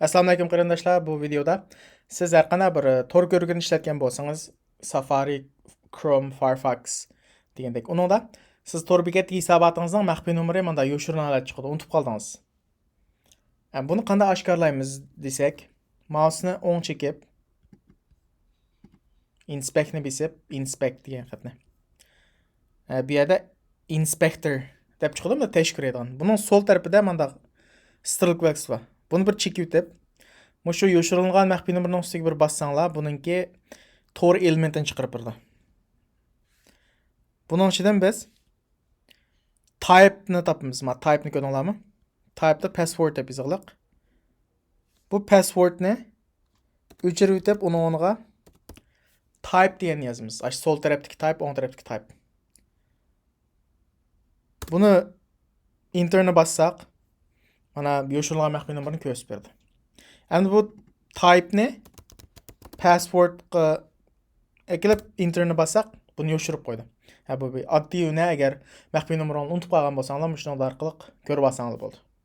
Assalomu alaykum qarindoshlar. Bu videoda siz har qanday bir tor ko'rigini ishlatgan bo'lsangiz, Safari, Chrome, Firefox degandek, uningda siz tor bekatdagi hisobotingizning maxfiy nomeri mana yoshirin holatda chiqadi, unutib qoldingiz. Buni qanday oshkorlaymiz desak, mousni o'ng chekib, inspectni besib, inspect degan xatni. Bu yerda inspector deb chiqadi, bunda teshib ko'radigan. Buning sol tarafida mana stirlkvax bor. Buni bir chekib o'tib, shu yoshirilgan maxfiy nomerning ustiga bir bossanglar, buningki tor elementini chiqarib beradi. Buning ichidan biz type'ni topamiz. Type'ni ko'ringlarmi? Type'da password deb yoziliq. Bu passwordni o'chirib o'tib, uni o'rniga type degan yozamiz. Sol tarafdagi type, o'ng tarafdagi type. Buni enterni bassak, mana yoshirilgan maxfiy nomerni ko'rsatib berdi. Endi bu type'ni passwordga eklab enterni bassak, buni yoshirib qo'ydi. Bu oddiy yo'li, agar maxfiy nomerni unutib qolgan bo'lsanglar, shunday orqali ko'rib olsanglar bo'ldi.